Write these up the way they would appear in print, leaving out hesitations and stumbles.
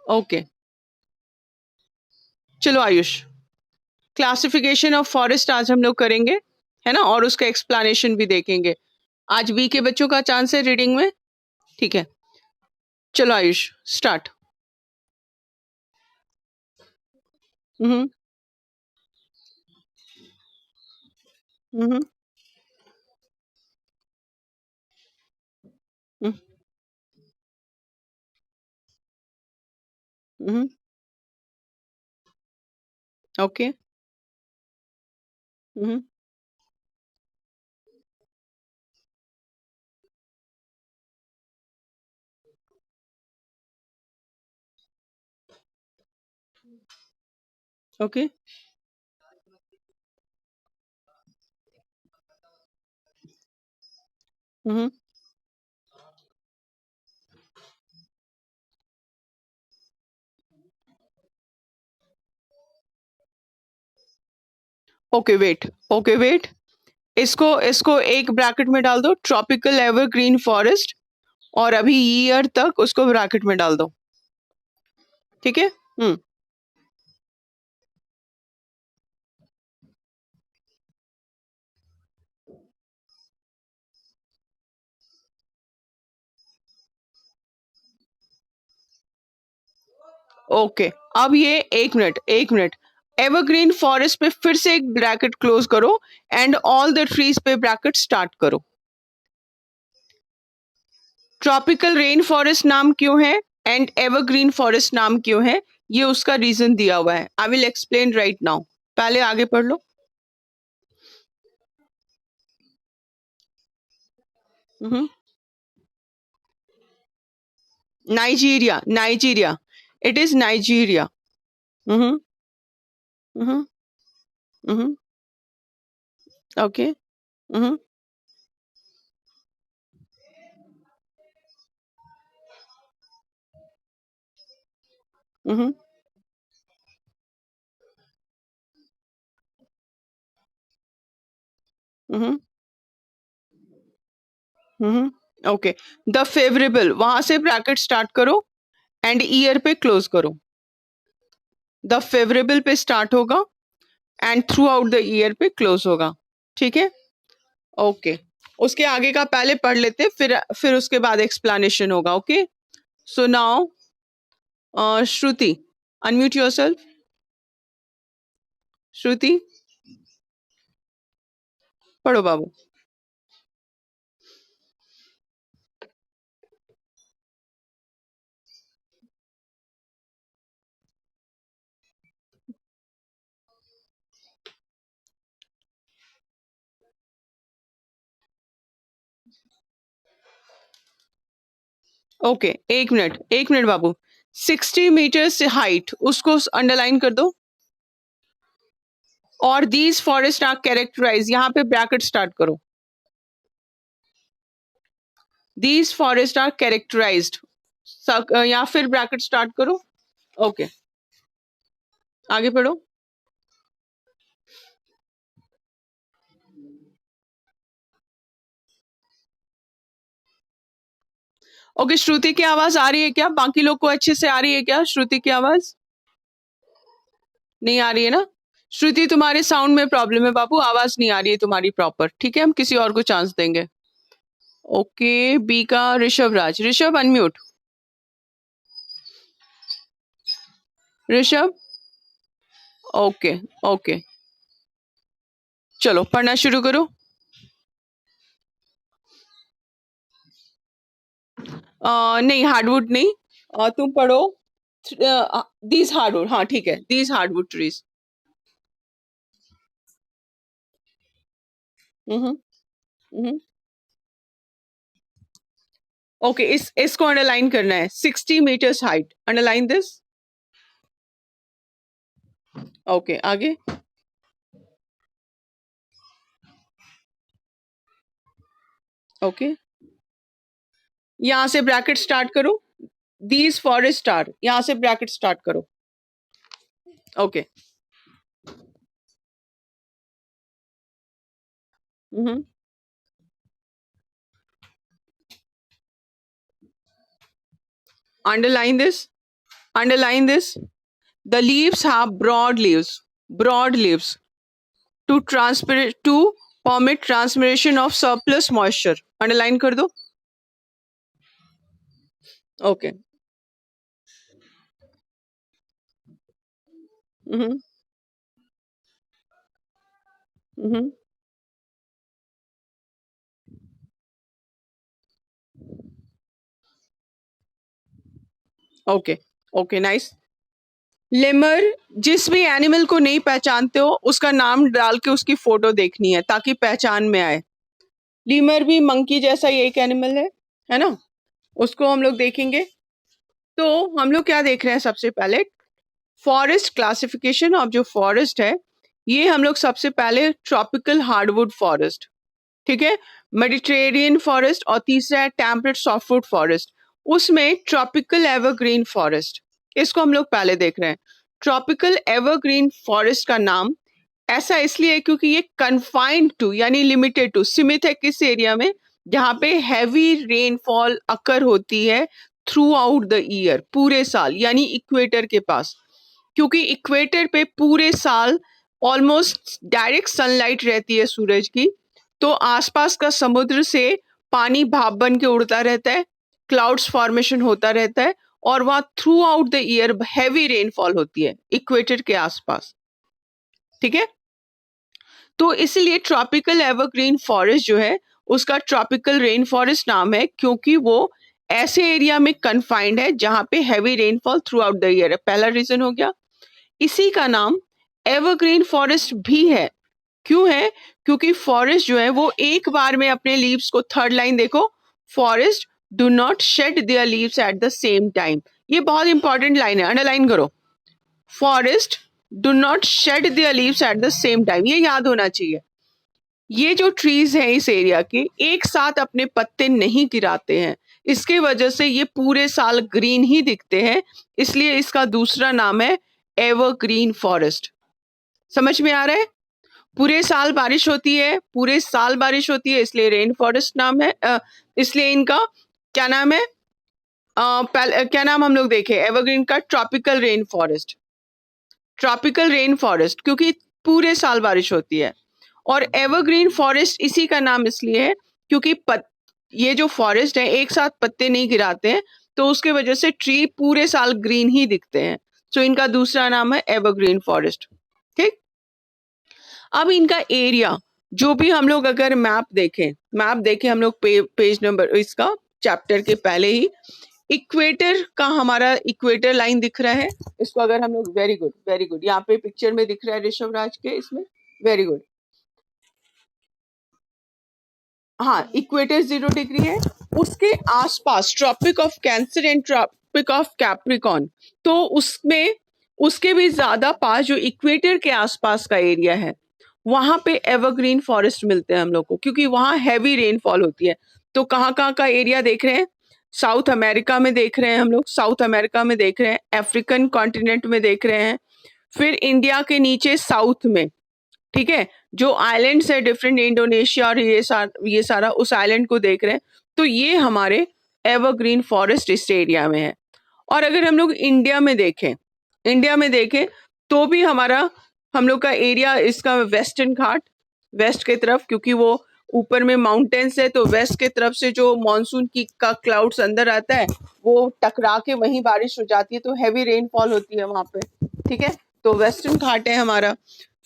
Okay, चलो Ayush, classification of forest आज हम लोग करेंगे, है ना, और उसका एक्सप्लेनेशन भी देखेंगे। आज बी के बच्चों का चांस है रीडिंग में, ठीक है। चलो आयुष, स्टार्ट। हम्म। हम्म। हम्म। ओके। हम्म। ओके। हम्म। ओके वेट, ओके वेट, इसको इसको एक ब्रैकेट में डाल दो, ट्रॉपिकल एवरग्रीन फॉरेस्ट, और अभी ईयर तक उसको ब्रैकेट में डाल दो, ठीक है। ओके, अब ये एक मिनट, एक मिनट, एवरग्रीन फॉरेस्ट पे फिर से एक ब्रैकेट क्लोज करो, एंड ऑल द ट्रीज पे ब्रैकेट स्टार्ट करो। ट्रॉपिकल रेन फॉरेस्ट नाम क्यों है एंड एवरग्रीन फॉरेस्ट नाम क्यों है, ये उसका रीजन दिया हुआ है। I will explain right now, पहले आगे पढ़ लो। Nigeria, Nigeria, it is Nigeria. Hmm. Hmm. Hmm. Okay. Hmm. Hmm. Hmm. Okay, the favourable, वहां से ब्रैकेट स्टार्ट करो एंड ईयर पे क्लोज करो। द फेवरेबल पे स्टार्ट होगा and throughout the year पे क्लोज होगा, ठीक है। ओके, उसके आगे का पहले पढ़ लेते, फिर उसके बाद एक्सप्लेनेशन होगा। ओके, सो नाउ श्रुति, अनम्यूट योरसेल्फ। श्रुति, पढ़ो बाबू। ओके, एक मिनट बाबू, 60 मीटर से हाइट, उसको अंडरलाइन कर दो। और दीज फॉरेस्ट आर कैरेक्टराइज, यहाँ पे ब्रैकेट स्टार्ट करो। दीज फॉरेस्ट आर कैरेक्टराइज्ड, या फिर ब्रैकेट स्टार्ट करो। ओके, आगे पढ़ो। ओके, श्रुति की आवाज आ रही है क्या? बाकी लोग को अच्छे से आ रही है क्या? श्रुति की आवाज नहीं आ रही है ना? श्रुति, तुम्हारे साउंड में प्रॉब्लम है बाबू, आवाज नहीं आ रही है तुम्हारी प्रॉपर, ठीक है, हम किसी और को चांस देंगे। ओके, बी का Rishabh Raj, Rishabh unmute. Rishabh, okay, okay, चलो पढ़ना शुरू करो। नहीं, हार्डवुड नहीं, तुम पढ़ो। दीज हार्डवुड, हाँ ठीक है, these hardwood trees. Hmm. Hmm. Okay, इसको अंडरलाइन करना है, 60 metres height, underline this. Okay, आगे। ओके, यहां से ब्रैकेट स्टार्ट करो। दीज फॉरेस्ट आर, यहां से ब्रैकेट स्टार्ट करो। Okay. Underline this, Underline this. The leaves have broad leaves to permit transpiration of surplus moisture. Underline कर दो. Okay. Mm-hmm. Mm-hmm. Okay. Okay. Nice. Lemur, जिस भी animal को नहीं पहचानते हो उसका नाम डाल के उसकी फोटो देखनी है ताकि पहचान में आए. लीमर भी मंकी जैसा ही एक एनिमल है ना. उसको हम लोग देखेंगे. तो हम लोग क्या देख रहे हैं सबसे पहले, फॉरेस्ट क्लासिफिकेशन ऑफ जो फॉरेस्ट है, ये हम लोग सबसे पहले ट्रॉपिकल हार्डवुड फॉरेस्ट, ठीक है, मेडिटेरेनियन फॉरेस्ट, और तीसरा है टेम्परेट सॉफ्टवुड फॉरेस्ट. उसमें ट्रॉपिकल एवरग्रीन फॉरेस्ट, इसको हम लोग पहले देख रहे हैं. ट्रॉपिकल एवरग्रीन फॉरेस्ट का नाम ऐसा इसलिए है क्योंकि ये कन्फाइंड टू यानी लिमिटेड टू, सीमित है किस एरिया में, जहां पे हैवी रेनफॉल अकर होती है थ्रू आउट द ईयर, पूरे साल, यानी इक्वेटर के पास. क्योंकि इक्वेटर पे पूरे साल ऑलमोस्ट डायरेक्ट सनलाइट रहती है सूरज की, तो आसपास का समुद्र से पानी भाप बन के उड़ता रहता है, क्लाउड्स फॉर्मेशन होता रहता है, और वहां through out the year heavy rainfall होती है इक्वेटर के आसपास. ठीक है. तो इसीलिए ट्रॉपिकल एवरग्रीन फॉरेस्ट जो है उसका ट्रॉपिकल रेन फॉरेस्ट नाम है, क्योंकि वो ऐसे एरिया में कन्फाइंड है जहां पे heavy rainfall through out the year है. पहला रीजन हो गया. इसी का नाम एवरग्रीन फॉरेस्ट भी है. क्यों है? क्योंकि फॉरेस्ट जो है वो एक बार में अपने लीव्स को, थर्ड लाइन देखो, forest do not shade there leaves at the same time. ये बहुत इंपॉर्टेंट लाइन है, अंडरलाइन करो. Forest do not shade there leaves at the same time, ये याद होना चाहिए. ये जो ट्रीज हैं इस एरिया के, एक साथ अपने पत्ते नहीं गिराते हैं, इसके वजह से ये पूरे साल ग्रीन ही दिखते हैं, इसलिए इसका दूसरा नाम है एवरग्रीन फॉरेस्ट. समझ में आ रहा है? पूरे साल बारिश होती है, पूरे साल बारिश होती है, इसलिए रेन फॉरेस्ट नाम है. इसलिए इनका क्या नाम है, क्या नाम हम लोग देखें, एवरग्रीन का tropical rain forest. Tropical rain forest क्योंकि पूरे साल बारिश होती है. और एवरग्रीन फॉरेस्ट इसी का नाम इसलिए है क्योंकि ये जो फॉरेस्ट है एक साथ पत्ते नहीं गिराते हैं, तो उसके वजह से ट्री पूरे साल ग्रीन ही दिखते हैं. सो इनका दूसरा नाम है एवरग्रीन फॉरेस्ट. ठीक. अब इनका एरिया, जो भी हम लोग अगर मैप देखें हम लोग पेज नंबर इसका चैप्टर के पहले ही, इक्वेटर का हमारा इक्वेटर लाइन दिख रहा है. इसको अगर हम लोग, वेरी गुड, यहाँ पे पिक्चर में दिख रहा है ऋषभ राज के, इसमें वेरी गुड. हाँ, इक्वेटर 0 डिग्री है, उसके आसपास tropic of cancer and tropic of capricorn, तो उसमें उसके भी ज्यादा पास जो इक्वेटर के आसपास का एरिया है वहां पे एवरग्रीन फॉरेस्ट मिलते हैं हम लोग को, क्योंकि वहां हैवी रेनफॉल होती है. तो कहाँ कहाँ का एरिया देख रहे हैं? साउथ अमेरिका में देख रहे हैं हम लोग, साउथ अमेरिका में देख रहे हैं, अफ्रीकन कॉन्टिनेंट में देख रहे हैं, फिर इंडिया के नीचे साउथ में, ठीक है, जो आइलैंड्स है डिफरेंट, इंडोनेशिया और ये सारा उस आइलैंड को देख रहे हैं. तो ये हमारे एवरग्रीन फॉरेस्ट इस एरिया में है. और अगर हम लोग इंडिया में देखें तो भी हम लोग का एरिया इसका वेस्टर्न घाट, वेस्ट के तरफ, क्योंकि वो ऊपर में माउंटेन्स है, तो वेस्ट के तरफ से जो मानसून की का क्लाउड्स अंदर आता है वो टकरा के वहीं बारिश हो जाती है, तो हैवी रेनफॉल होती है वहां पे. ठीक है. तो वेस्टर्न घाट है हमारा.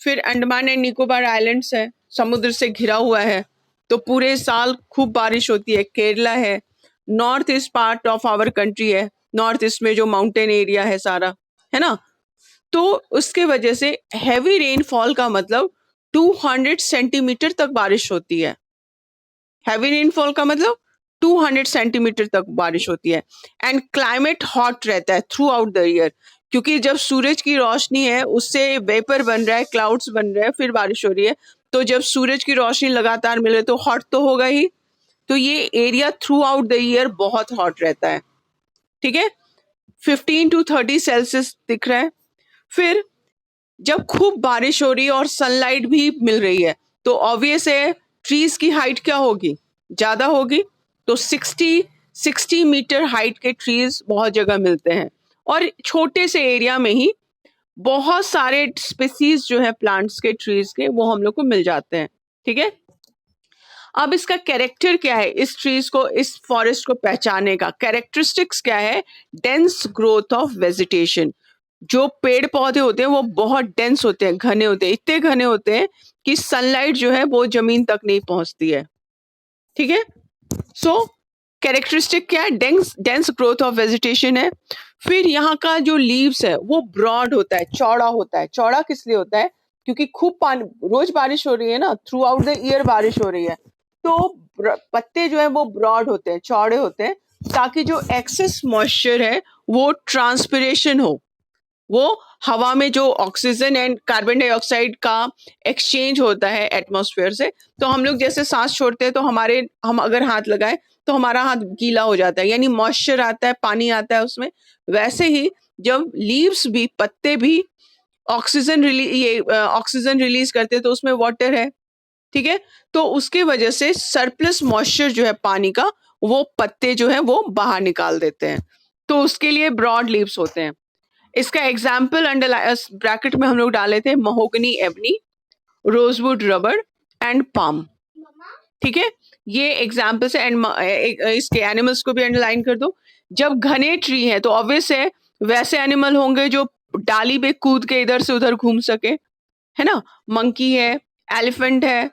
फिर अंडमान एंड निकोबार आइलैंड्स है, समुद्र से घिरा हुआ है, तो पूरे साल खूब बारिश होती है. केरला है, north east part of our country है, नॉर्थ ईस्ट में जो माउंटेन एरिया है सारा, है ना. तो उसके वजह से हैवी रेनफॉल का मतलब 200 सेंटीमीटर तक बारिश होती है. हैवी रेनफॉल का मतलब 200 सेंटीमीटर तक बारिश होती है. एंड क्लाइमेट हॉट रहता है थ्रू आउट द ईयर, क्योंकि जब सूरज की रोशनी है उससे वेपर बन रहा है, क्लाउड्स बन रहे हैं, फिर बारिश हो रही है. तो जब सूरज की रोशनी लगातार मिले तो हॉट तो होगा ही. तो ये area through out the year बहुत हॉट रहता है. ठीक है. 15 to 30 सेल्सियस दिख रहा है. फिर जब खूब बारिश हो रही है और सनलाइट भी मिल रही है, तो ऑब्वियस है ट्रीज की हाइट क्या होगी, ज्यादा होगी. तो 60 मीटर हाइट के ट्रीज बहुत जगह मिलते हैं. और छोटे से एरिया में ही बहुत सारे स्पीसीज जो है प्लांट्स के, ट्रीज के, वो हम लोग को मिल जाते हैं। ठीक है, अब इसका कैरेक्टर क्या है, इस ट्रीज को, इस फॉरेस्ट को पहचानने का कैरेक्टरिस्टिक्स क्या है? Dense growth of vegetation. जो पेड़ पौधे होते हैं वो बहुत डेंस होते हैं, घने होते हैं, इतने घने होते हैं कि सनलाइट जो है वो जमीन तक नहीं पहुंचती है। ठीक है, सो कैरेक्टरिस्टिक क्या है? Dense dense growth of vegetation है। फिर यहाँ का जो लीव्स है वो ब्रॉड होता है, चौड़ा होता है। चौड़ा किस लिए होता है? क्योंकि खूब पानी, रोज बारिश हो रही है ना, थ्रू आउट द ईयर बारिश हो रही है, तो पत्ते जो है वो ब्रॉड होते हैं, चौड़े होते हैं, ताकि जो एक्सेस मॉइस्चर है वो ट्रांसपिरेशन हो, वो हवा में जो ऑक्सीजन एंड कार्बन डाइऑक्साइड का एक्सचेंज होता है एटमॉस्फेयर से, तो हम लोग जैसे सांस छोड़ते हैं तो हम अगर हाथ लगाएं तो हमारा हाथ गीला हो जाता है, यानी मॉइस्चर आता है, पानी आता है उसमें। वैसे ही जब लीव्स भी, पत्ते भी ऑक्सीजन रिलीज करते हैं तो उसमें वाटर है। ठीक है, तो उसके वजह से सरप्लस मॉइस्चर जो है पानी का, वो पत्ते जो है वो बाहर निकाल देते हैं, तो उसके लिए ब्रॉड लीव्स होते हैं। इसका एग्जाम्पल अंडर ब्रैकेट में हम लोग डाले थे, mahogany ebony, rosewood rubber and palm. ठीक है, ये एग्जाम्पल्स है। एंड इसके एनिमल्स को भी अंडरलाइन कर दो। जब घने ट्री है तो ऑब्वियस है वैसे एनिमल होंगे जो डाली पे कूद के इधर से उधर घूम सके, है ना। मंकी है, एलिफेंट है,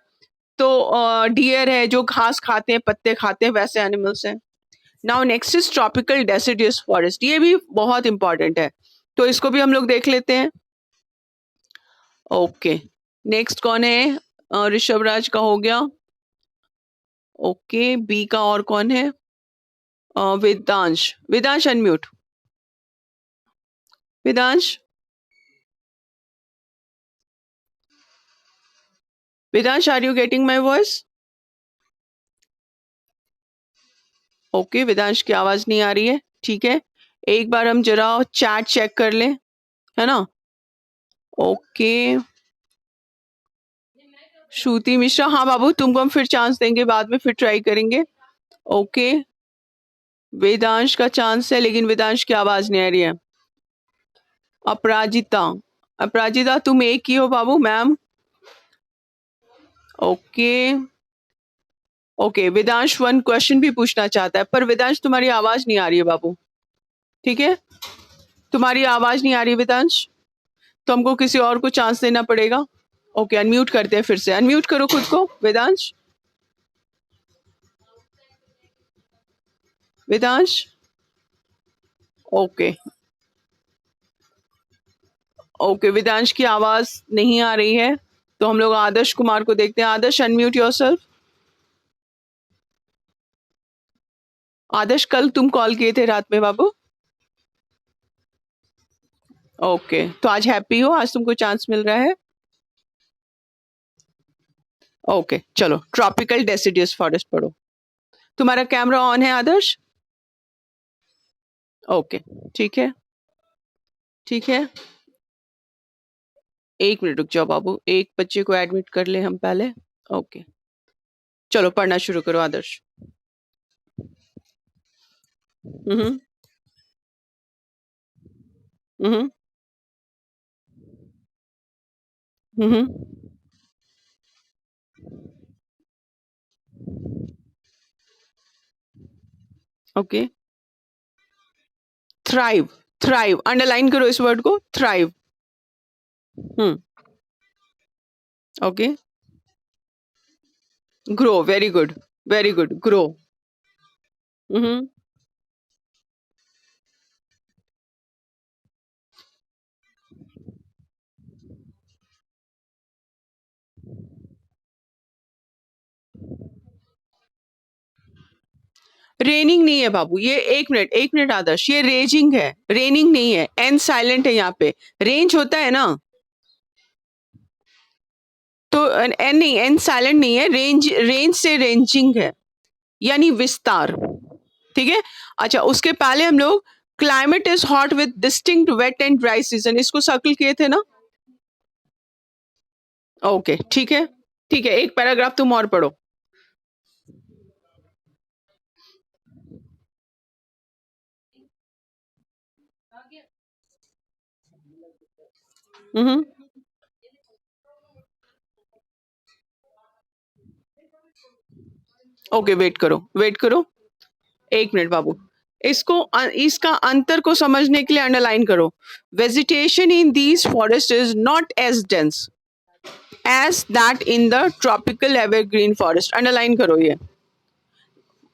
तो डियर है जो घास खाते हैं, पत्ते खाते हैं, वैसे एनिमल्स हैं। Now next is tropical deciduous forest, ये भी बहुत इंपॉर्टेंट है, तो इसको भी हम लोग देख लेते हैं। ओके, नेक्स्ट कौन है? ऋषभ राज का हो गया। ओके, बी का और कौन है? Vedansh. Vedansh unmute. Vedansh, Vedansh, are you getting my voice? Okay, Vedansh की आवाज नहीं आ रही है। ठीक है, एक बार हम जरा चैट चेक कर लें, है ना। ओके, श्रुति मिश्रा, हाँ बाबू, तुमको हम फिर चांस देंगे, बाद में फिर ट्राई करेंगे। ओके, वेदांश का चांस है, लेकिन वेदांश की आवाज नहीं आ रही है। अपराजिता, अपराजिता तुम एक ही हो बाबू, ma'am. Okay, okay, Vedansh one question भी पूछना चाहता है, पर वेदांश तुम्हारी आवाज नहीं आ रही है बाबू। ठीक है, तुम्हारी आवाज नहीं आ रही वेदांश, तो हमको किसी और को चांस देना पड़ेगा। ओके, अनम्यूट करते हैं, फिर से अनम्यूट करो खुद को वेदांश। वेदांश, ओके, ओके, वेदांश की आवाज नहीं आ रही है, तो हम लोग आदर्श कुमार को देखते हैं। आदर्श, अनम्यूट योरसेल्फ। आदर्श, कल तुम कॉल किए थे रात में बाबू। ओके, तो आज हैप्पी हो, आज तुमको चांस मिल रहा है। ओके, चलो ट्रॉपिकल डेसिडियस फॉरेस्ट पढ़ो। तुम्हारा कैमरा ऑन है आदर्श? ओके, ठीक है, ठीक है, एक मिनट रुक जाओ बाबू, एक बच्चे को एडमिट कर ले हम पहले। ओके, चलो पढ़ना शुरू करो Adarsh. Hmm, hmm, hmm, okay, thrive, thrive underline करो इस वर्ड को, thrive. Hmm, okay, grow, very good, very good, grow. Hmm, raining नहीं है बाबू, ये एक मिनट, एक मिनट आदर्श, ये रेजिंग है, रेनिंग नहीं है। एन साइलेंट है यहाँ पे, रेंज होता है ना, तो एन नहीं, एन साइलेंट नहीं है, रेंज, रेंज से रेंजिंग है, यानी विस्तार। ठीक है, अच्छा, उसके पहले हम लोग climate is hot with distinct wet and dry season, इसको सर्कल किए थे ना। ओके, ठीक है, ठीक है, एक पैराग्राफ तुम और पढ़ो। हम्म। ओके, वेट करो, वेट करो, 1 मिनट बाबू। इसका अंतर को समझने के लिए अंडरलाइन करो। Vegetation in these forest is not as dense as that in the tropical evergreen forest. Underline करो, ये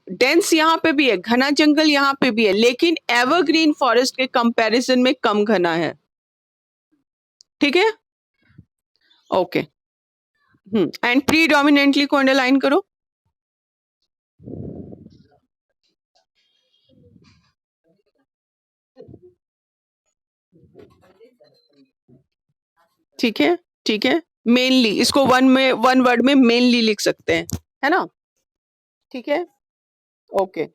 डेंस यहाँ पे भी है, घना जंगल यहाँ पे भी है, लेकिन एवरग्रीन फॉरेस्ट के कंपैरिजन में कम घना है। ठीक है, ओके। एंड प्रीडोमिनेंटली को अंडरलाइन करो। ठीक है, ठीक है, मेनली इसको वन वर्ड में मेनली लिख सकते हैं, है ना? ठीक है, ओके।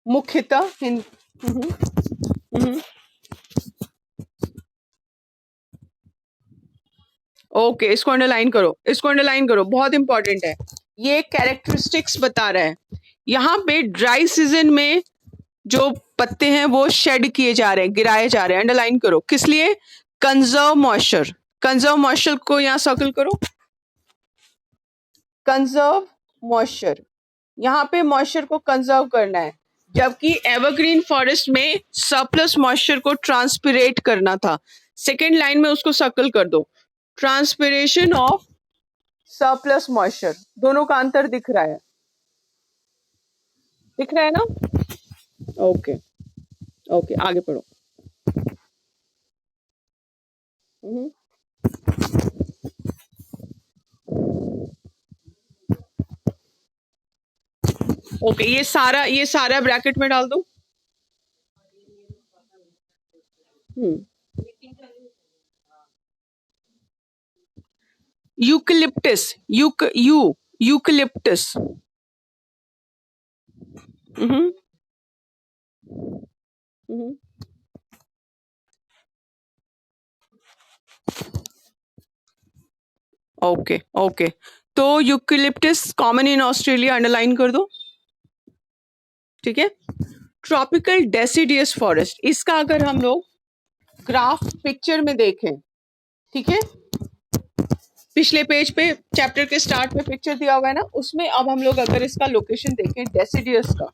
मुख्यतः हम्म, हम्म, ओके, इसको अंडरलाइन करो, इसको अंडरलाइन करो, बहुत इंपॉर्टेंट है। ये कैरेक्टरिस्टिक्स बता रहा है। यहाँ पे ड्राई सीजन में जो पत्ते हैं वो शेड किए जा रहे हैं, गिराए जा रहे हैं। अंडरलाइन करो, किस लिए? Conserve moisture. कंजर्व मॉइस्चर को यहाँ सर्कल करो, कंजर्व मॉइस्चर। यहाँ पे मॉइस्चर को कंजर्व करना है, जबकि एवरग्रीन फॉरेस्ट में सरप्लस मॉइस्चर को ट्रांसपिरेट करना था। सेकेंड लाइन में उसको सर्कल कर दो, ट्रांसपिरेशन ऑफ सरप्लस मॉइस्चर। दोनों का अंतर दिख रहा है, दिख रहा है ना? ओके, ओके, आगे पढ़ो। हम्म, ओके, ये सारा ब्रैकेट में डाल दो। Eucalyptus, eucalyptus. Hmm, hmm, okay, okay. तो eucalyptus common in Australia, underline कर दो। ठीक है, ट्रॉपिकल डेसिडियस फॉरेस्ट, इसका अगर हम लोग ग्राफ पिक्चर में देखें, ठीक है, पिछले पेज पे चैप्टर के स्टार्ट में पिक्चर दिया हुआ है ना, उसमें अब हम लोग अगर इसका लोकेशन देखें डेसिडियस का,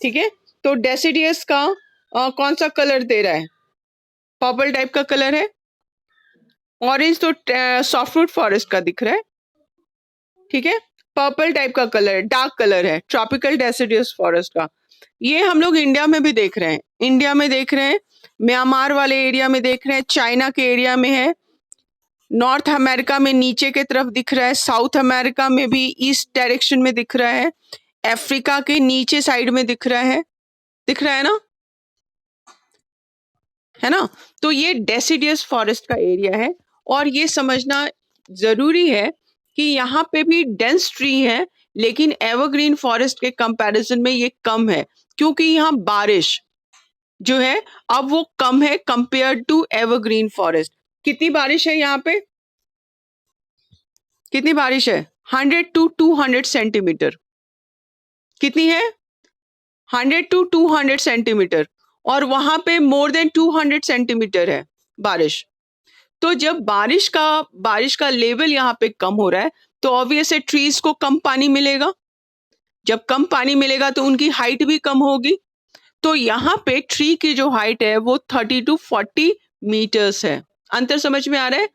ठीक है, तो डेसिडियस का कौन सा कलर दे रहा है? पर्पल टाइप का कलर है। ऑरेंज तो सॉफ्टवुड फॉरेस्ट का दिख रहा है, ठीक है। पर्पल टाइप का कलर, डार्क कलर है ट्रॉपिकल डेसिडियस फॉरेस्ट का। ये हम लोग इंडिया में भी देख रहे हैं, इंडिया में देख रहे हैं, म्यांमार वाले एरिया में देख रहे हैं, चाइना के एरिया में है, नॉर्थ अमेरिका में नीचे के तरफ दिख रहा है, साउथ अमेरिका में भी ईस्ट डायरेक्शन में दिख रहा है, अफ्रीका के नीचे साइड में दिख रहा है, दिख रहा है ना? है ना? तो ये डेसिडियस फॉरेस्ट का एरिया है, और ये समझना जरूरी है कि यहाँ पे भी डेंस ट्री है, लेकिन एवरग्रीन फॉरेस्ट के कंपैरिजन में ये कम है, क्योंकि यहाँ बारिश जो है अब वो कम है कंपेयर टू एवरग्रीन फॉरेस्ट। कितनी बारिश है यहाँ पे? कितनी बारिश है? 100 to 200 सेंटीमीटर। कितनी है? 100 to 200 सेंटीमीटर, और वहां पे मोर देन 200 सेंटीमीटर है बारिश। तो जब बारिश का लेवल यहाँ पे कम हो रहा है, तो ऑब्वियस है ट्रीज को कम पानी मिलेगा। जब कम पानी मिलेगा तो उनकी हाइट भी कम होगी। तो यहाँ पे ट्री की जो हाइट है वो 30 to 40 मीटर्स है। अंतर समझ में आ रहा है?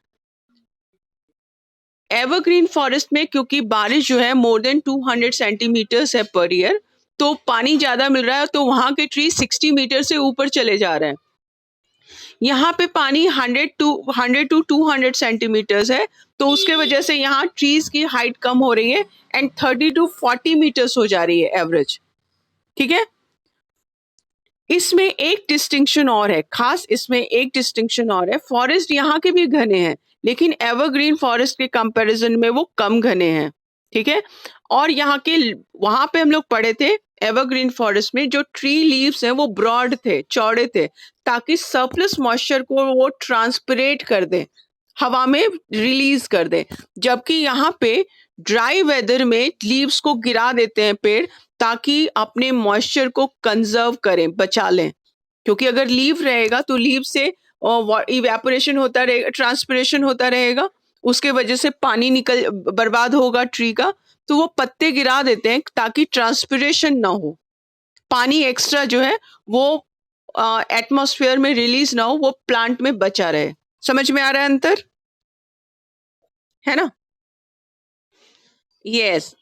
एवरग्रीन फॉरेस्ट में क्योंकि बारिश जो है मोर देन 200 सेंटीमीटर्स है पर ईयर, तो पानी ज्यादा मिल रहा है, तो वहां के ट्री 60 मीटर से ऊपर चले जा रहे हैं। यहाँ पे पानी 100 to 200 सेंटीमीटर्स है, तो उसके वजह से यहाँ ट्रीज की हाइट कम हो रही है, एंड 30 to 40 मीटर्स हो जा रही है एवरेज। ठीक है, इसमें एक डिस्टिंक्शन और है, खास इसमें एक डिस्टिंक्शन और है, फॉरेस्ट यहाँ के भी घने हैं, लेकिन एवरग्रीन फॉरेस्ट के कंपैरिजन में वो कम घने हैं। ठीक है, और यहाँ के वहां पे हम लोग पढ़े थे एवरग्रीन फॉरेस्ट में जो ट्री लीव्स हैं वो ब्रॉड थे, चौड़े थे, ताकि सरप्लस मॉइस्चर को वो ट्रांसपिरेट कर दे, हवा में रिलीज कर दे। जबकि यहाँ पे ड्राई वेदर में लीव्स को गिरा देते हैं पेड़, ताकि अपने मॉइस्चर को कंजर्व करें, बचा लें। क्योंकि अगर लीव रहेगा तो लीव से इवेपोरेशन होता रहेगा, ट्रांसपिरेशन होता रहेगा, उसके वजह से पानी निकल बर्बाद होगा ट्री का, तो वो पत्ते गिरा देते हैं ताकि ट्रांसपिरेशन ना हो, पानी एक्स्ट्रा जो है वो एटमॉस्फेयर में रिलीज ना हो, वो प्लांट में बचा रहे। समझ में आ रहा है अंतर, है ना? Yes,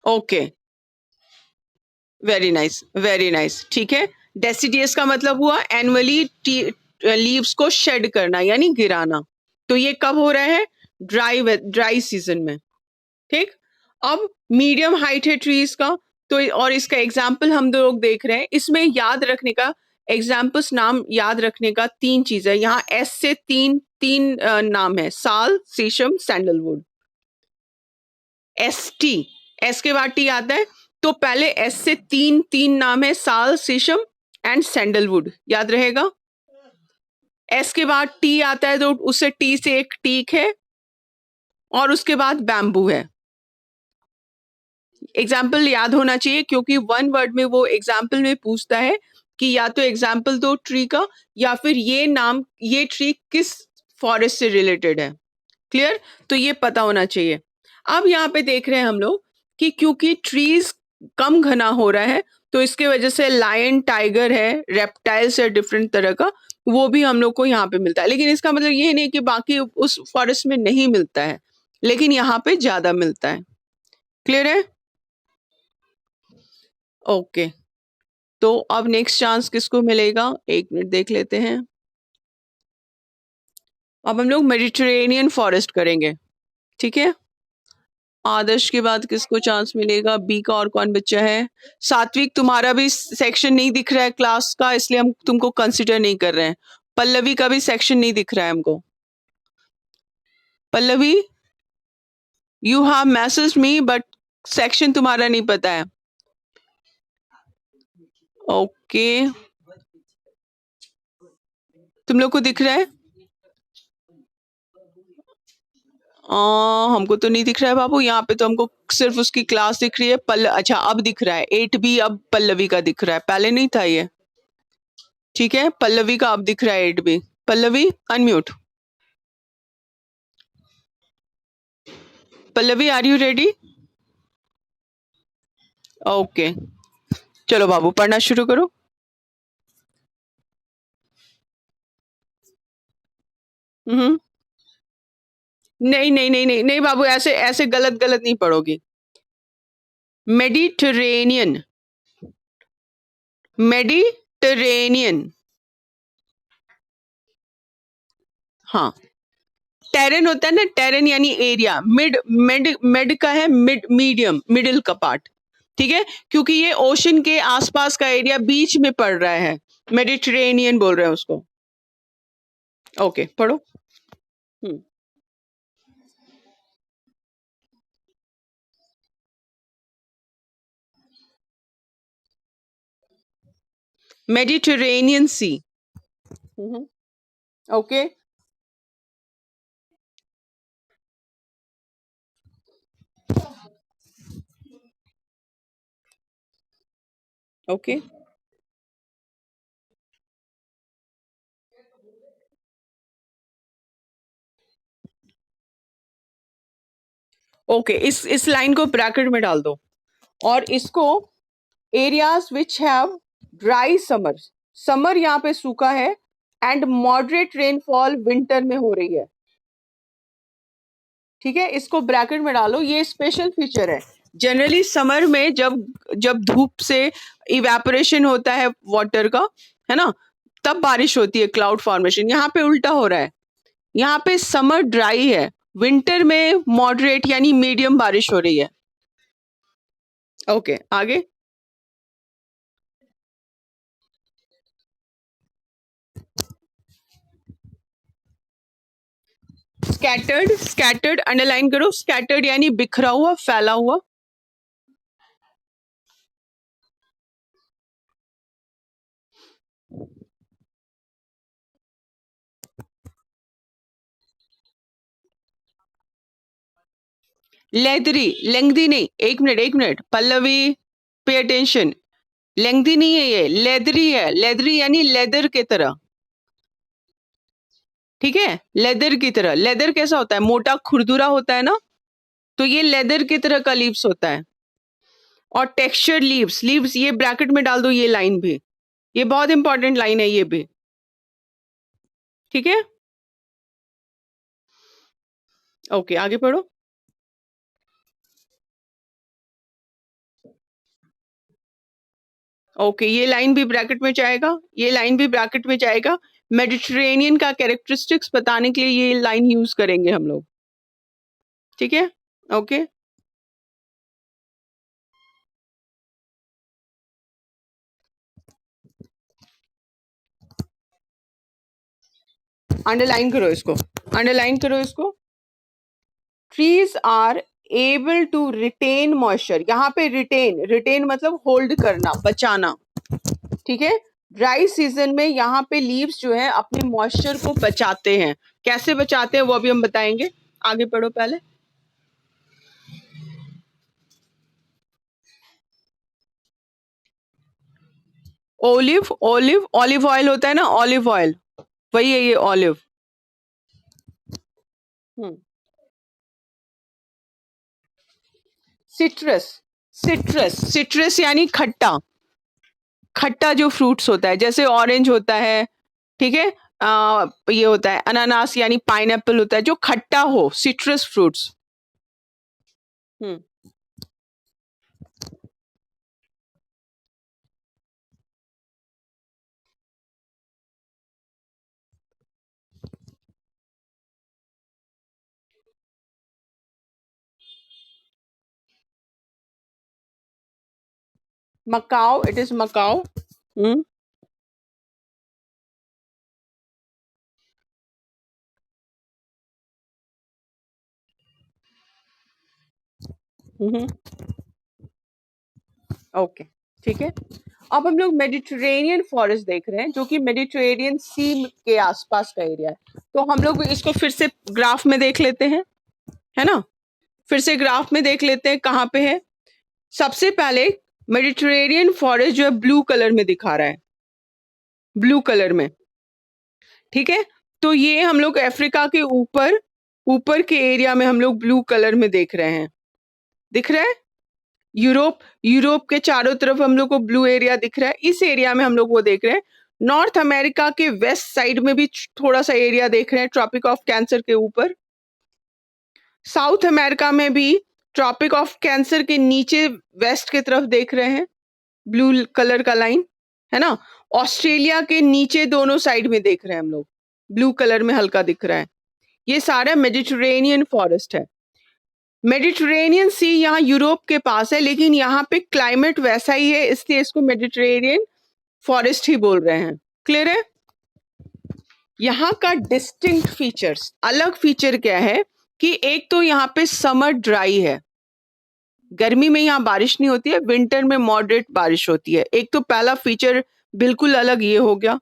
okay, very nice, very nice, ठीक है। डेसिडियस का मतलब हुआ एनुअली लीव्स को शेड करना यानी गिराना। तो ये कब हो रहा है? ड्राई सीजन में, ठीक। अब मीडियम हाइट है ट्रीज का, तो और इसका एग्जाम्पल हम लोग देख रहे हैं। इसमें याद रखने का एग्जाम्पल्स, नाम याद रखने का तीन चीज है। यहाँ एस से तीन तीन नाम है, साल, caesium, sandalwood. S T, S के बाद टी आता है, तो पहले एस से तीन तीन नाम है, साल, सीशम एंड सैंडलवुड, याद रहेगा। एस के बाद टी आता है, तो उससे टी से एक टीक है, और उसके बाद बैम्बू है। एग्जाम्पल याद होना चाहिए, क्योंकि वन वर्ड में वो एग्जाम्पल में पूछता है कि या तो एग्जाम्पल दो ट्री का, या फिर ये नाम, ये ट्री किस फॉरेस्ट से रिलेटेड है। क्लियर? तो ये पता होना चाहिए। अब यहाँ पे देख रहे हैं हम लोग कि क्योंकि ट्रीज कम घना हो रहा है, तो इसके वजह से लायन, टाइगर है, रेप्टाइल्स है डिफरेंट तरह का, वो भी हम लोग को यहाँ पे मिलता है। लेकिन इसका मतलब ये नहीं कि बाकी उस फॉरेस्ट में नहीं मिलता है, लेकिन यहाँ पे ज्यादा मिलता है। क्लियर है? ओके, तो अब नेक्स्ट चांस किसको मिलेगा, एक मिनट देख लेते हैं। अब हम लोग मेडिटेरेनियन फॉरेस्ट करेंगे, ठीक है। आदर्श के बाद किसको चांस मिलेगा? बी का और कौन बच्चा है? सात्विक, तुम्हारा भी सेक्शन नहीं दिख रहा है क्लास का, इसलिए हम तुमको कंसिडर नहीं कर रहे हैं। पल्लवी का भी सेक्शन नहीं दिख रहा है हमको। Pallavi, you have message me but section तुम्हारा नहीं पता है। ओके, तुम लोग को दिख रहा है? हमको तो नहीं दिख रहा है बाबू, यहाँ पे तो हमको सिर्फ उसकी क्लास दिख रही है। अच्छा, अब दिख रहा है 8B, अब पल्लवी का दिख रहा है, पहले नहीं था ये। ठीक है, पल्लवी का अब दिख रहा है 8B। Pallavi unmute. Pallavi, are you ready? Okay, चलो बाबू पढ़ना शुरू करो। हम्म, नहीं नहीं नहीं नहीं नहीं बाबू, ऐसे ऐसे गलत गलत नहीं पढ़ोगी। मेडिटेरेनियन, मेडिटेरेनियन, हाँ। टेरेन होता है ना, टेरेन यानी एरिया, मिड मेड मेड का है मिड, मीडियम, मिडिल का पार्ट, ठीक है। क्योंकि ये ओशन के आसपास का एरिया बीच में पड़ रहा है, मेडिटेरेनियन बोल रहे हैं उसको। ओके, पढ़ो। मेडिटेरेनियन सी। ओके, ओके, ओके, इस लाइन को ब्रैकेट में डाल दो, और इसको areas which have dry summer, summer यहाँ पे सूखा है, एंड मॉडरेट रेनफॉल विंटर में हो रही है, ठीक है। इसको ब्रैकेट में डालो, ये स्पेशल फीचर है। जनरली समर में जब जब धूप से इवेपोरेशन होता है वाटर का, है ना, तब बारिश होती है, क्लाउड फॉर्मेशन। यहाँ पे उल्टा हो रहा है, यहाँ पे समर ड्राई है, विंटर में मॉडरेट यानी मीडियम बारिश हो रही है। ओके, आगे। स्कैटर्ड, स्कैटर्ड अंडरलाइन करो, स्कैटर्ड यानी बिखरा हुआ, फैला हुआ। लेदरी, लेंगदी नहीं, एक मिनट एक minute, Pallavi pay attention. Lengthy नहीं है, ये लेदरी है, लेदरी यानी लेदर की तरह, ठीक है, लेदर की तरह। लेदर कैसा होता है, मोटा खुरदुरा होता है ना, तो ये लेदर की तरह का लीव्स होता है। और टेक्सचर लीव्स, लीव्स ये ब्रैकेट में डाल दो, ये लाइन भी, ये बहुत इंपॉर्टेंट लाइन है ये भी, ठीक है। ओके, आगे पढ़ो। ओके, ये लाइन भी ब्रैकेट में जाएगा, ये लाइन भी ब्रैकेट में जाएगा। मेडिटेरेनियन का कैरेक्टरिस्टिक्स बताने के लिए ये लाइन यूज करेंगे हम लोग, ठीक है। ओके, अंडरलाइन करो इसको, अंडरलाइन करो इसको। Trees are able to retain moisture, यहाँ पे रिटेन, रिटेन मतलब होल्ड करना, बचाना, ठीक है। ड्राई सीजन में यहाँ पे लीव्स जो है अपने मॉइस्चर को बचाते हैं। कैसे बचाते हैं वो अभी हम बताएंगे, आगे पढ़ो पहले। ओलिव, ओलिव, ऑलिव ऑयल होता है ना, ऑलिव ऑयल, वही है ये ऑलिव। सिट्रस, सिट्रस, सिट्रस यानी खट्टा, खट्टा जो फ्रूट्स होता है, जैसे ऑरेंज होता है, ठीक है, ये होता है अनानास यानी पाइनएप्पल होता है, जो खट्टा हो, citrus fruits. Hmm, macaw, it is macaw. Hmm, hmm, okay, ठीक है। अब हम लोग मेडिटेरेनियन फॉरेस्ट देख रहे हैं, जो कि मेडिटेरेनियन सी के आसपास का एरिया है। तो हम लोग इसको फिर से ग्राफ में देख लेते हैं, है ना, फिर से ग्राफ में देख लेते हैं कहाँ पे है। सबसे पहले मेडिटेरेनियन फॉरेस्ट जो है ब्लू कलर में दिखा रहा है, ब्लू कलर में, ठीक है। तो ये हम लोग अफ्रीका के ऊपर, ऊपर के एरिया में हम लोग ब्लू कलर में देख रहे हैं, दिख रहा है। यूरोप, यूरोप के चारों तरफ हम लोग को ब्लू एरिया दिख रहा है, इस एरिया में हम लोग वो देख रहे हैं। नॉर्थ अमेरिका के वेस्ट साइड में भी थोड़ा सा एरिया देख रहे हैं, ट्रॉपिक ऑफ कैंसर के ऊपर। साउथ अमेरिका में भी ट्रॉपिक ऑफ कैंसर के नीचे वेस्ट की तरफ देख रहे हैं, ब्लू कलर का लाइन, है ना। ऑस्ट्रेलिया के नीचे दोनों साइड में देख रहे हैं हम लोग, ब्लू कलर में हल्का दिख रहा है। ये सारा मेडिटेरेनियन फॉरेस्ट है। मेडिटेरेनियन सी यहाँ यूरोप के पास है, लेकिन यहाँ पे क्लाइमेट वैसा ही है, इसलिए इसको मेडिटेरेनियन फॉरेस्ट ही बोल रहे हैं। क्लियर है। यहाँ का डिस्टिंक्ट फीचर्स, अलग फीचर क्या है कि एक तो यहाँ पे समर ड्राई है, गर्मी में यहाँ बारिश नहीं होती है, विंटर में मॉडरेट बारिश होती है। एक तो पहला फीचर बिल्कुल अलग ये हो गया।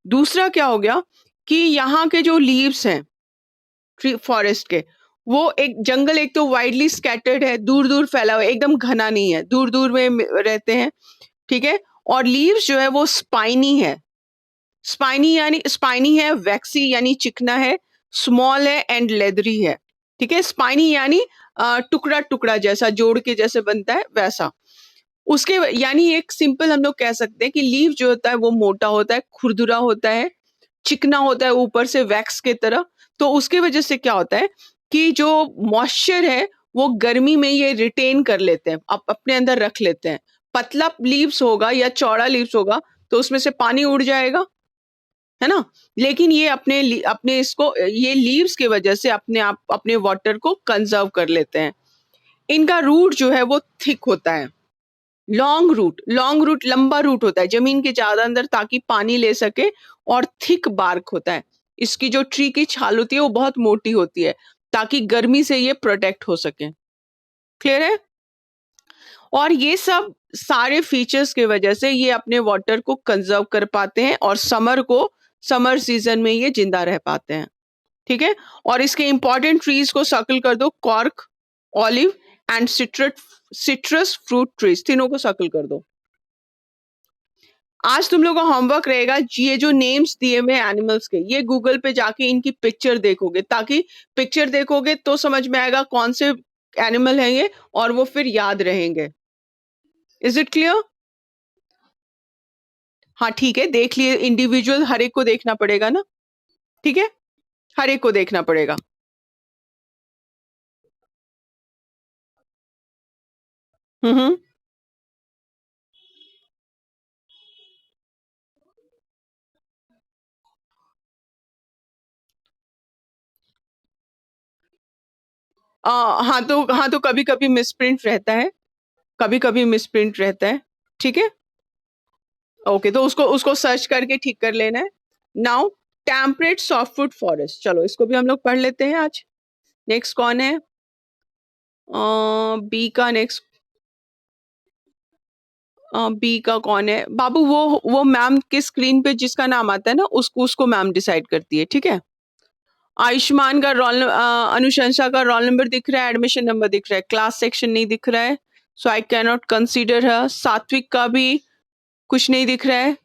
दूसरा क्या हो गया कि यहाँ के जो लीव्स हैं ट्री फॉरेस्ट के, वो एक जंगल, एक तो वाइडली स्कैटर्ड है, दूर दूर फैला हुआ है, एकदम घना नहीं है, दूर दूर में रहते हैं, ठीक है। और लीव्स जो है वो स्पाइनी है, स्पाइनी यानी स्पाइनी है, वैक्सी यानी चिकना है, स्मॉल है एंड लेदरी है, ठीक है। स्पाइनी यानी टुकड़ा टुकड़ा जैसा, जोड़ के जैसे बनता है वैसा, उसके यानी एक सिंपल हम लोग कह सकते हैं कि लीव जो होता है वो मोटा होता है, खुरदुरा होता है, चिकना होता है ऊपर से वैक्स के तरह। तो उसके वजह से क्या होता है कि जो मॉइस्चर है वो गर्मी में ये रिटेन कर लेते हैं, अपने अंदर रख लेते हैं। पतला लीव्स होगा या चौड़ा लीव्स होगा तो उसमें से पानी उड़ जाएगा, है ना। लेकिन ये अपने इसको, ये लीव्स की वजह से अपने आप अपने वाटर को कंजर्व कर लेते हैं। इनका रूट जो है वो थिक होता है, लॉन्ग रूट, लॉन्ग रूट लंबा रूट होता है जमीन के ज्यादा अंदर, ताकि पानी ले सके। और थिक बार्क होता है, इसकी जो ट्री की छाल होती है वो बहुत मोटी होती है, ताकि गर्मी से ये प्रोटेक्ट हो सके। क्लियर है। और ये सब सारे फीचर्स की वजह से ये अपने वाटर को कंजर्व कर पाते हैं, और समर को, समर सीजन में ये जिंदा रह पाते हैं, ठीक है। और इसके इंपॉर्टेंट ट्रीज को सर्कल कर दो, cork, olive and citrus fruit trees, तीनों को सर्कल कर दो। आज तुम लोग का होमवर्क रहेगा, ये जो नेम्स दिए हुए एनिमल्स के, ये गूगल पे जाके इनकी पिक्चर देखोगे, ताकि पिक्चर देखोगे तो समझ में आएगा कौन से एनिमल है ये, और वो फिर याद रहेंगे। Is it clear? हाँ ठीक है, देख लिए इंडिविजुअल, हर एक को देखना पड़ेगा ना, ठीक है, हर एक को देखना पड़ेगा। हम्म। हाँ तो कभी कभी मिसप्रिंट रहता है, कभी कभी मिसप्रिंट रहता है, ठीक है। ओके, तो उसको उसको सर्च करके ठीक कर लेना है। नाउ टेम्परेट सॉफ्टवुड फॉरेस्ट, चलो इसको भी हम लोग पढ़ लेते हैं आज। नेक्स्ट कौन है? बी का नेक्स्ट, बी का कौन है बाबू? वो मैम के स्क्रीन पे जिसका नाम आता है ना, उसको उसको मैम डिसाइड करती है, ठीक है। आयुष्मान का अनुशंसा का रोल नंबर दिख रहा है, एडमिशन नंबर दिख रहा है, क्लास सेक्शन नहीं दिख रहा है, so I can not consider her. Satvik का भी कुछ नहीं दिख रहा है,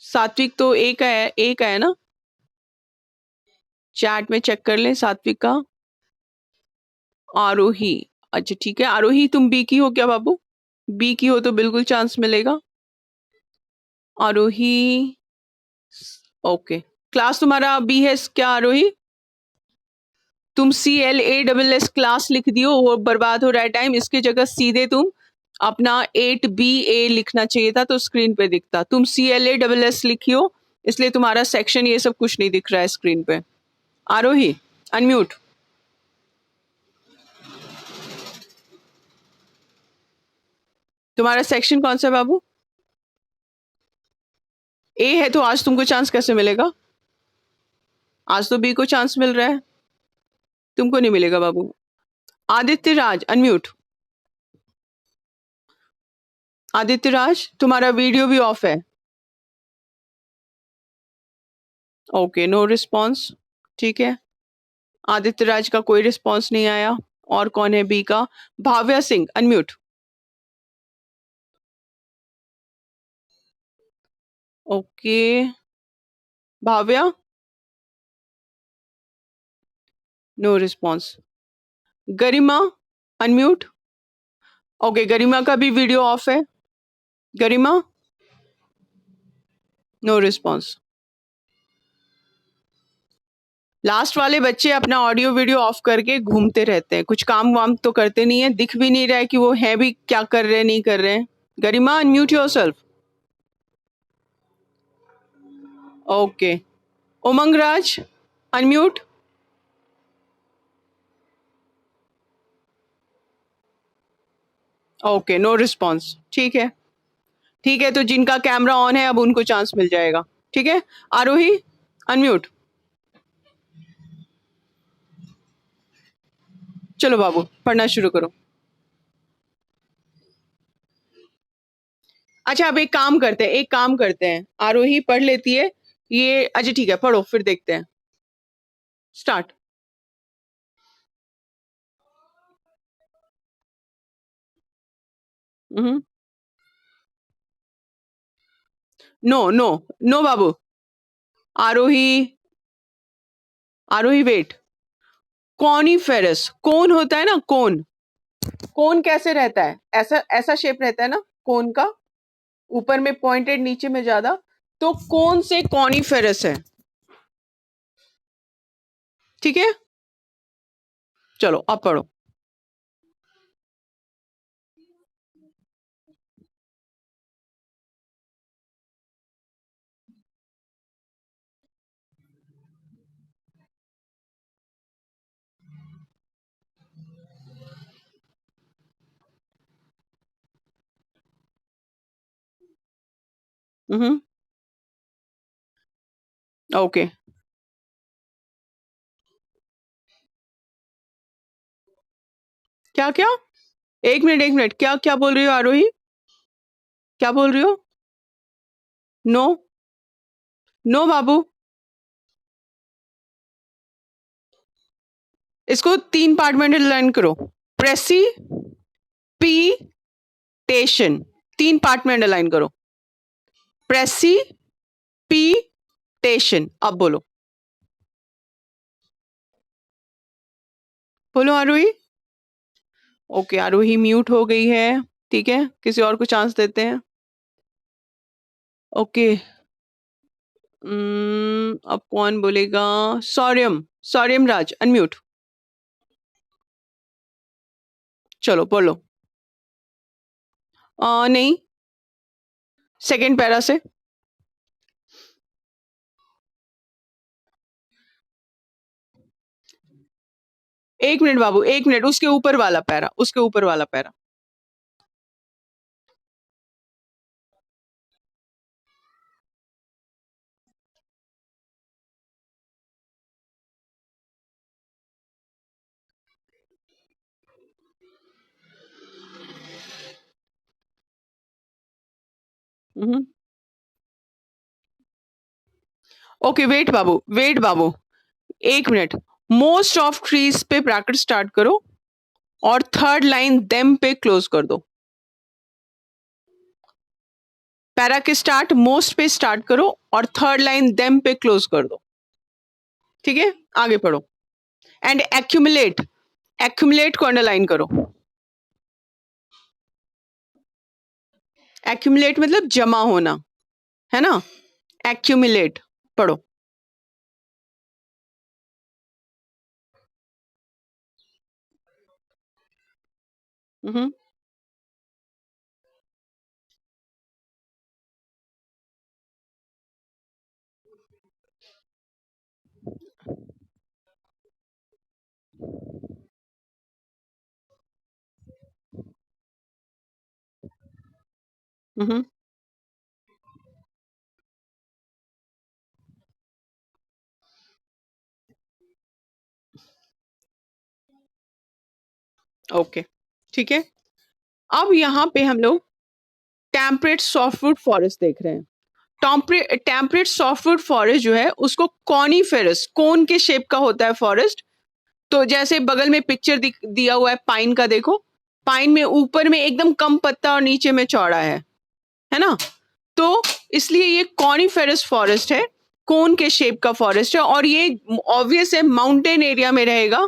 सात्विक तो एक है ना, चैट में चेक कर लें सात्विक का। आरोही, अच्छा ठीक है, आरोही तुम बी की हो क्या बाबू? बी की हो तो बिल्कुल चांस मिलेगा। आरोही, ओके, क्लास तुम्हारा बी है क्या आरोही? तुम CLASS क्लास लिख दियो, वो बर्बाद हो रहा है टाइम, इसकी जगह सीधे तुम अपना 8BA लिखना चाहिए था, तो स्क्रीन पे दिखता। तुम CLASS लिखियो, इसलिए तुम्हारा सेक्शन ये सब कुछ नहीं दिख रहा है स्क्रीन पे। आरोही अनम्यूट। तुम्हारा सेक्शन कौन सा है बाबू? ए है, तो आज तुमको चांस कैसे मिलेगा? आज तो बी को चांस मिल रहा है, तुमको नहीं मिलेगा बाबू। आदित्य राज अनम्यूट। आदित्य राज तुम्हारा वीडियो भी ऑफ है। ओके, नो रिस्पॉन्स, ठीक है। आदित्य राज का कोई रिस्पॉन्स नहीं आया। और कौन है बी का? Bhavya Singh unmute. Okay, Bhavya, no response. Garima unmute. Okay, Garima का भी वीडियो ऑफ है। गरिमा, नो रिस्पॉन्स। लास्ट वाले बच्चे अपना ऑडियो वीडियो ऑफ करके घूमते रहते हैं, कुछ काम वाम तो करते नहीं है, दिख भी नहीं रहा है कि वो है भी क्या कर रहे हैं नहीं कर रहे हैं। गरिमा अनम्यूट योरसेल्फ। ओके, उमंग राज अनम्यूट। ओके, नो रिस्पॉन्स, ठीक है। ठीक है, तो जिनका कैमरा ऑन है अब उनको चांस मिल जाएगा, ठीक है। आरोही अनम्यूट। चलो बाबू पढ़ना शुरू करो। अच्छा, अब एक काम करते हैं, आरोही पढ़ लेती है ये। अच्छा ठीक है, पढ़ो फिर देखते हैं। स्टार्ट। नो नो, नो बाबू। आरोही, आरोही वेट। कॉनिफेरस, कोन होता है ना, कोन। कोन कैसे रहता है? ऐसा ऐसा शेप रहता है ना कोन का, ऊपर में पॉइंटेड, नीचे में ज्यादा। तो कौन से कॉनिफेरस है, ठीक है। चलो अब पढ़ो। हम्म। ओके, क्या क्या? एक मिनट, क्या क्या बोल रही हो आरोही? क्या बोल रही हो? नो, नो बाबू। इसको 3 पार्ट में अंडरलाइन करो। प्रेसिपिटेशन, 3 पार्ट में अंडरलाइन करो। प्रेसिपिटेशन। अब बोलो, बोलो आरोही। ओके, आरोही म्यूट हो गई है। ठीक है, किसी और को चांस देते हैं। ओके, अब कौन बोलेगा? सौर्यम, सौर्यम राज अनम्यूट। चलो बोलो। नहीं, सेकंड पैरा से। एक मिनट बाबू, एक मिनट, उसके ऊपर वाला पैरा, उसके ऊपर वाला पैरा। ओके, वेट बाबू, वेट बाबू, एक मिनट। मोस्ट ऑफ ट्रीज पे ब्रैकेट स्टार्ट करो और थर्ड लाइन देम पे क्लोज कर दो। पैरा के स्टार्ट मोस्ट पे स्टार्ट करो और थर्ड लाइन देम पे क्लोज कर दो। ठीक है, आगे पढ़ो। एंड एक्यूमुलेट, एक्यूमुलेट को अंडरलाइन करो। एक्यूमुलेट मतलब जमा होना, है ना? एक्यूमुलेट पढ़ो। हम्म, हम्म, ओके, ठीक है। अब यहाँ पे हम लोग टेम्परेट सॉफ्टवुड फॉरेस्ट देख रहे हैं। टेम्परेट सॉफ्टवुड फॉरेस्ट जो है उसको कॉनीफेरस, कोन के शेप का होता है फॉरेस्ट। तो जैसे बगल में पिक्चर दिया हुआ है पाइन का, देखो पाइन में ऊपर में एकदम कम पत्ता और नीचे में चौड़ा है ना? तो इसलिए ये कॉनीफेरस फॉरेस्ट है, कोन के शेप का फॉरेस्ट है, और ये ऑब्वियस है माउंटेन एरिया में रहेगा,